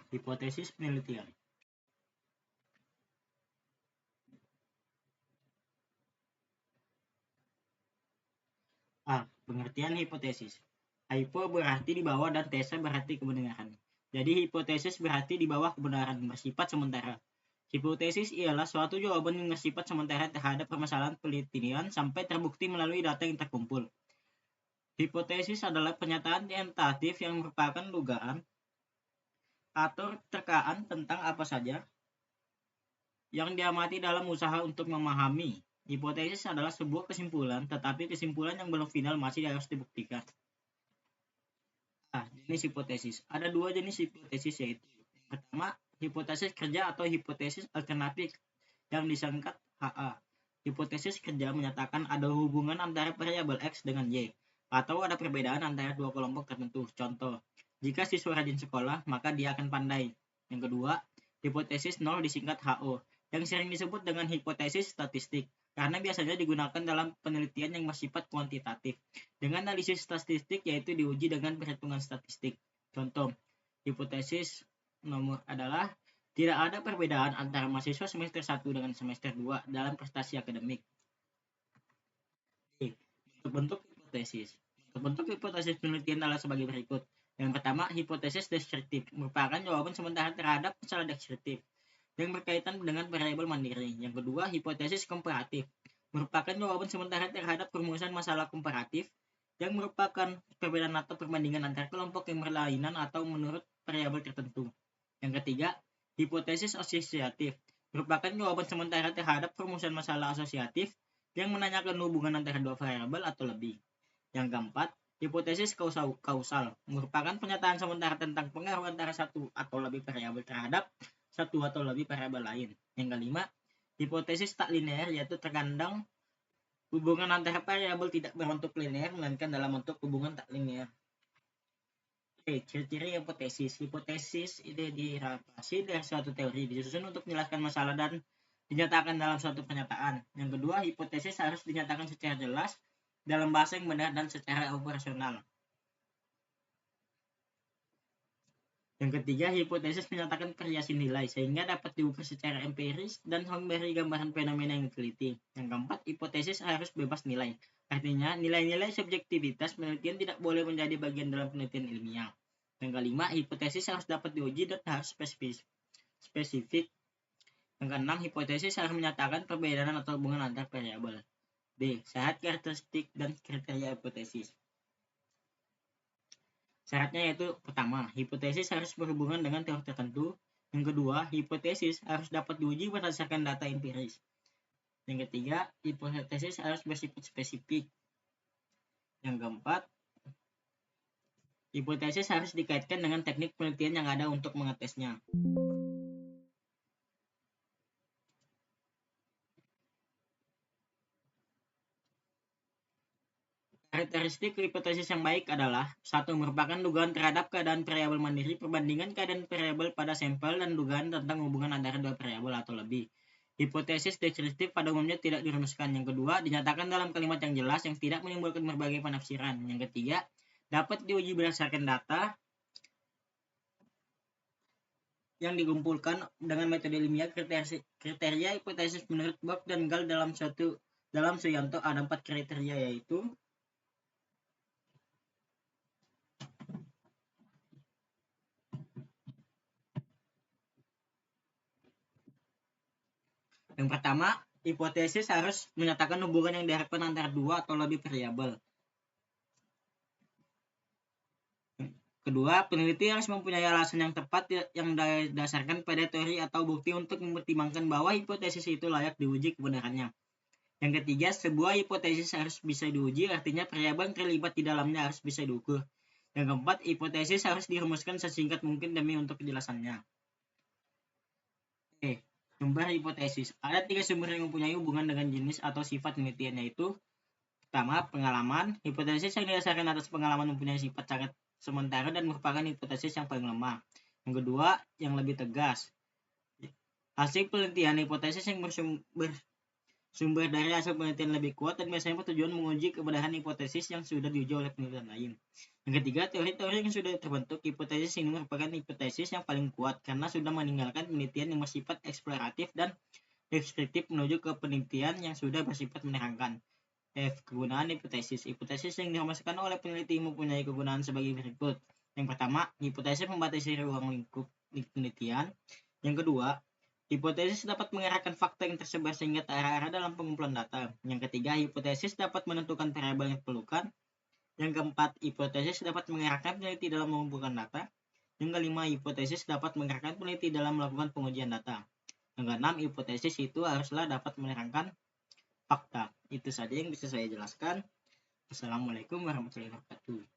Hipotesis penelitian. A. Pengertian hipotesis. Hypo berarti di bawah dan tesa berarti kebenaran. Jadi hipotesis berarti di bawah kebenaran, bersifat sementara. Hipotesis ialah suatu jawaban yang bersifat sementara terhadap permasalahan penelitian sampai terbukti melalui data yang terkumpul. Hipotesis adalah pernyataan tentatif yang merupakan dugaan atau terkaan tentang apa saja yang diamati dalam usaha untuk memahami. Hipotesis adalah sebuah kesimpulan, tetapi kesimpulan yang belum final masih harus dibuktikan. Jenis hipotesis. Ada dua jenis hipotesis, yaitu yang pertama, hipotesis kerja atau hipotesis alternatif yang disingkat HA. Hipotesis kerja menyatakan ada hubungan antara variabel X dengan Y, atau ada perbedaan antara dua kelompok tertentu. Contoh, jika siswa rajin sekolah, maka dia akan pandai. Yang kedua, hipotesis nol disingkat HO, yang sering disebut dengan hipotesis statistik, karena biasanya digunakan dalam penelitian yang bersifat kuantitatif. Dengan analisis statistik, yaitu diuji dengan perhitungan statistik. Contoh, hipotesis nomor adalah tidak ada perbedaan antara mahasiswa semester 1 dengan semester 2 dalam prestasi akademik. Bentuk hipotesis. Bentuk hipotesis penelitian adalah sebagai berikut. Yang pertama, hipotesis deskriptif, merupakan jawaban sementara terhadap masalah deskriptif yang berkaitan dengan variabel mandiri. Yang kedua, hipotesis komparatif, merupakan jawaban sementara terhadap perumusan masalah komparatif yang merupakan perbedaan atau perbandingan antara kelompok yang berlainan atau menurut variabel tertentu. Yang ketiga, hipotesis asosiatif, merupakan jawaban sementara terhadap perumusan masalah asosiatif yang menanyakan hubungan antara dua variabel atau lebih. Yang keempat, hipotesis kausal, merupakan pernyataan sementara tentang pengaruh antara satu atau lebih variabel terhadap satu atau lebih variabel lain. Yang kelima, hipotesis tak linear, yaitu terkadang hubungan antara variabel tidak berbentuk linear melainkan dalam bentuk hubungan tak linear. Ciri-ciri hipotesis. Hipotesis ini dirapasi dari suatu teori, disusun untuk menjelaskan masalah dan dinyatakan dalam suatu pernyataan. Yang kedua, hipotesis harus dinyatakan secara jelas dalam bahasa yang benar dan secara operasional. Yang ketiga, hipotesis menyatakan variasi nilai sehingga dapat diukur secara empiris dan memberi gambaran fenomena yang diteliti. Yang keempat, hipotesis harus bebas nilai. Artinya, nilai-nilai subjektivitas penelitian tidak boleh menjadi bagian dalam penelitian ilmiah. Yang kelima, hipotesis harus dapat diuji dan harus spesifik. Yang keenam, hipotesis harus menyatakan perbedaan atau hubungan antar variabel. B. Syarat karakteristik dan kriteria hipotesis. Syaratnya yaitu pertama, hipotesis harus berhubungan dengan teori tertentu. Yang kedua, hipotesis harus dapat diuji berdasarkan data empiris. Yang ketiga, hipotesis harus bersifat spesifik. Yang keempat, hipotesis harus dikaitkan dengan teknik penelitian yang ada untuk mengetesnya. Karakteristik hipotesis yang baik adalah 1. Merupakan dugaan terhadap keadaan variabel mandiri, perbandingan keadaan variabel pada sampel, dan dugaan tentang hubungan antara dua variabel atau lebih. Hipotesis deskriptif pada umumnya tidak dirumuskan. Yang kedua, dinyatakan dalam kalimat yang jelas yang tidak menimbulkan berbagai penafsiran. Yang ketiga, dapat diuji berdasarkan data yang dikumpulkan dengan metode ilmiah. Kriteria hipotesis menurut Bock dan Gall dalam Suyanto ada 4 kriteria, yaitu yang pertama, hipotesis harus menyatakan hubungan yang diharapkan antara dua atau lebih variabel. Kedua, peneliti harus mempunyai alasan yang tepat yang didasarkan pada teori atau bukti untuk mempertimbangkan bahwa hipotesis itu layak diuji kebenarannya. Yang ketiga, sebuah hipotesis harus bisa diuji, artinya variabel yang terlibat di dalamnya harus bisa diukur. Yang keempat, hipotesis harus dirumuskan sesingkat mungkin demi untuk kejelasannya. Sumber hipotesis. Ada 3 sumber yang mempunyai hubungan dengan jenis atau sifat penelitian, yaitu pertama, pengalaman. Hipotesis yang didasarkan atas pengalaman mempunyai sifat sangat sementara dan merupakan hipotesis yang paling lemah. Yang kedua, yang lebih tegas. Hasil penelitian. Hipotesis yang bersumber Sumber dari hasil penelitian lebih kuat dan biasanya bertujuan menguji kebenaran hipotesis yang sudah diuji oleh penelitian lain. Yang ketiga, teori-teori yang sudah terbentuk. Hipotesis ini merupakan hipotesis yang paling kuat karena sudah meninggalkan penelitian yang bersifat eksploratif dan deskriptif menuju ke penelitian yang sudah bersifat menerangkan. F. Kegunaan hipotesis. Hipotesis yang dirumuskan oleh peneliti mempunyai kegunaan sebagai berikut. Yang pertama, hipotesis membatasi ruang lingkup penelitian. Yang kedua, hipotesis dapat mengarahkan fakta yang tersebar sehingga terarah dalam pengumpulan data. Yang ketiga, hipotesis dapat menentukan variabel yang diperlukan. Yang keempat, hipotesis dapat mengarahkan peneliti dalam mengumpulkan data. Yang kelima, hipotesis dapat mengarahkan peneliti dalam melakukan pengujian data. Yang keenam, hipotesis itu haruslah dapat menerangkan fakta. Itu saja yang bisa saya jelaskan. Assalamualaikum warahmatullahi wabarakatuh.